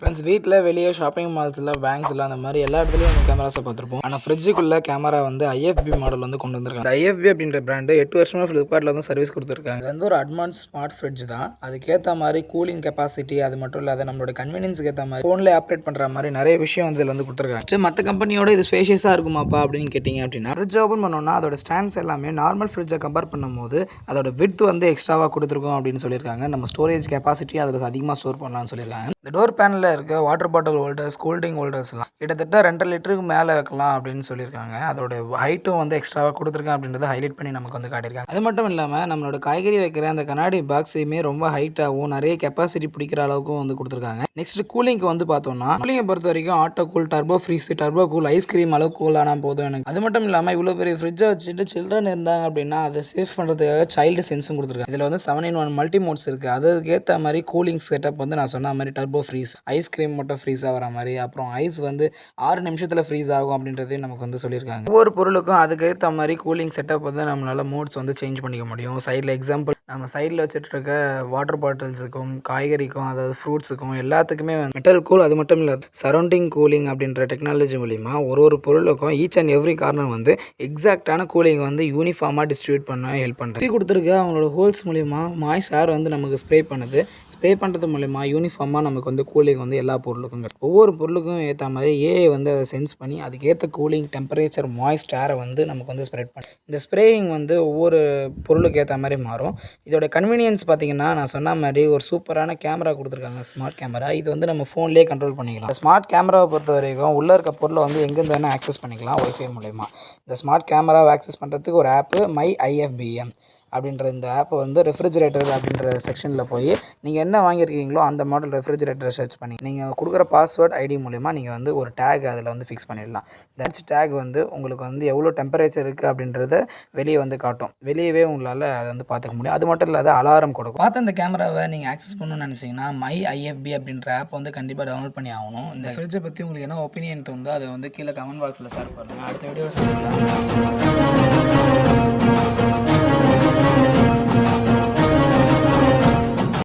Friends வீட்டில் வெளியே shopping மால்ஸில் பேங்க்ஸில் அந்த மாதிரி எல்லா இடத்துலையும் வந்து கேமராஸை பார்த்துருப்போம். ஆனால் ஃப்ரிட்ஜுக்குள்ளே கேமரா வந்து IFB மாடல் வந்து கொண்டு வந்திருக்காங்க. அந்த IFB அப்படின்ற பிராண்டு 8 வருஷமாக ஃப்ளிப்கார்ட்டில் வந்து சர்வீஸ் கொடுத்துருக்காங்க. இது வந்து ஒரு அட்வான்ஸ் ஸ்மார்ட் ஃப்ரிட்ஜ் தான். அதுக்கேற்ற மாதிரி கூலிங் கெப்பாசிட்டி அது மட்டும் இல்லாத நம்மளோட கன்வீனியன்ஸுக்கு ஏற்ற மாதிரி ஃபோனில் ஆப்ரேட் பண்ணுற மாதிரி நிறைய விஷயம் வந்து இதில் வந்து கொடுத்துருக்காங்க. மற்ற கம்பெனியோட இது ஸ்பேஷியஸாக இருக்குமாப்பா அப்படின்னு கேட்டிங்க அப்படின்னா, ஃப்ரிட்ஜ் ஓப்பன் பண்ணோன்னா அதோட ஸ்டாண்ட்ஸ் எல்லாமே நார்மல் ஃப்ரிட்ஜை கம்பேர் பண்ணும்போது அதோட விட்த் வந்து எக்ஸ்ட்ராவாக கொடுத்துருக்கோம் அப்படின்னு சொல்லியிருக்காங்க. நம்ம ஸ்டோரேஜ் கெப்பாசிட்டி அதில் அதிகமாக ஸ்டோர் பண்ணலாம்னு சொல்லியிருக்காங்க. இந்த டோர் பேனலில் இருக்க வாட்டர் பாட்டில் ஹோல்டர்ஸ், கூல்ட்ரிங்க் ஹோல்டர்ஸ்லாம் கிட்டத்தட்ட 2.5 லிட்டருக்கு மேலே வைக்கலாம் அப்படின்னு சொல்லியிருக்காங்க. அதோட ஹைட்டும் வந்து எக்ஸ்ட்ராவாக கொடுத்துருக்கேன் அப்படின்றத ஹைலைட் பண்ணி நமக்கு வந்து காட்டியிருக்காங்க. அது மட்டும் இல்லாமல் நம்மளோட காய்கறி வைக்கிற அந்த கண்ணாடி பாக்ஸையுமே ரொம்ப ஹைட்டாகவும் நிறைய கெப்பாசிட்டி பிடிக்கிற அளவுக்கும் வந்து கொடுத்துருக்காங்க. நெக்ஸ்ட் கூலிங்க்கு வந்து பார்த்தோம்னா, கூலிங்கை பொறுத்த வரைக்கும் auto cool, turbo freeze, turbo cool, ice cream அளவு கூல் ஆனால் போதும் எனக்கு. அது மட்டும் இல்லாமல் இவ்வளோ பெரிய ஃப்ரிட்ஜை வச்சுட்டு சில்ட்ரன் இருந்தாங்க அப்படின்னா அதை சேஃப் பண்ணுறதுக்காக சைல்டு சென்ஸும் கொடுத்துருக்காங்க. இதில் வந்து 7-in-1 மல்டி மோட்ஸ் இருக்குது. அதுக்கேற்ற மாதிரி கூலிங் செட்டப் வந்து நான் சொன்ன மாதிரி டர்போ ஃப்ரீஸ், ஐஸ்கிரீம் மட்டும் ஃப்ரீஸ் ஆகிற மாதிரி, அப்புறம் ஐஸ் வந்து 6 நிமிஷத்தில் ஃப்ரீஸ் ஆகும் அப்படின்றதையும் நமக்கு வந்து சொல்லியிருக்காங்க. ஒவ்வொரு பொருளுக்கும் அதுக்கேற்ற மாதிரி கூலிங் செட்டப் வந்து நம்மளால் மோட்ஸ் வந்து சேஞ்ச் பண்ணிக்க முடியும். சைடில் எக்ஸாம்பிள் நம்ம சைடில் வச்சுட்டு இருக்க வாட்டர் பாட்டில்ஸுக்கும், காய்கறிக்கும், அதாவது ஃப்ரூட்ஸுக்கும் எல்லாத்துக்குமே மெட்டல் கூல், அது மட்டும் இல்லை சரௌண்டிங் கூலிங் அப்படின்ற டெக்னாலஜி மூலிமா ஒரு பொருளுக்கும் ஈச் அண்ட் எவ்ரி கார்னர் வந்து எக்ஸாக்டான கூலிங் வந்து யூனிஃபார்மாக டிஸ்ட்ரிபியூட் பண்ண ஹெல்ப் பண்ணுறது கொடுத்துருக்க. அவங்களோட ஹோல்ஸ் மூலிமா மாய்ஸ் ஏர் வந்து நமக்கு ஸ்ப்ரே பண்ணுறது மூலிமா யூனிஃபார்மாக நமக்கு வந்து கூலிங் வந்து எல்லா பொருளுக்கும் ஒவ்வொரு பொருளுக்கும் ஏற்ற மாதிரி வந்து அதை சென்ஸ் பண்ணி அதுக்கேற்ற கூலிங் டெம்பரேச்சர் மாய்ஸ்ட் ஏரை வந்து நமக்கு வந்து ஸ்ப்ரெட் பண்ணி இந்த ஸ்ப்ரேயிங் வந்து ஒவ்வொரு பொருளுக்கு ஏற்ற மாதிரி மாறும். இதோட கன்வீனியன்ஸ் பார்த்திங்கன்னா, நான் சொன்ன மாதிரி ஒரு சூப்பரான கேமரா கொடுத்துருக்காங்க, ஸ்மார்ட் கேமரா. இது வந்து நம்ம ஃபோன்லேயே கண்ட்ரோல் பண்ணிக்கலாம். ஸ்மார்ட் கேமராவை பொறுத்த வரைக்கும் உள்ளே இருக்க பொருளை வந்து எங்கேருந்து வேணால் ஆக்சஸ் பண்ணிக்கலாம் ஒய்ஃபை மூலமா. இந்த ஸ்மார்ட் கேமராவை ஆக்சஸ் பண்ணுறதுக்கு ஒரு ஆப்பு மை IFBM அப்படின்ற இந்த ஆப்பை வந்து ரெஃப்ரிஜிரேட்டர் அப்படின்ற செக்ஷனில் போய் நீங்கள் என்ன வாங்கியிருக்கீங்களோ அந்த மாடல் ரெஃப்ரிஜிரேட்டரை சர்ச் பண்ணி நீங்கள் கொடுக்குற பாஸ்வேர்ட் ஐடி மூலிமா நீங்கள் வந்து ஒரு டேக் அதில் வந்து ஃபிக்ஸ் பண்ணிடலாம். இந்த டேக் வந்து உங்களுக்கு வந்து எவ்வளோ டெம்பரேச்சர் இருக்குது அப்படின்றத வெளியே வந்து காட்டும். வெளியவே உங்களால் அதை வந்து பார்த்துக்க முடியும். அது மட்டும் இல்லாத அலாரம் கொடுக்கும். பார்த்து அந்த கேமராவை நீங்கள் ஆக்சஸ் பண்ணணும்னு நினச்சிங்கன்னா மை IFB அப்படின்ற ஆப் வந்து கண்டிப்பாக டவுன்லோட் பண்ணி ஆகணும். இந்த ஃப்ரிட்ஜை பற்றி உங்களுக்கு என்ன ஒப்பீனியன் தோணுதோ அதை வந்து கீழே கமெண்ட் பாக்ஸில் ஷேர் பண்ணுங்கள். அடுத்த வீடியோ சந்திக்கலாம்.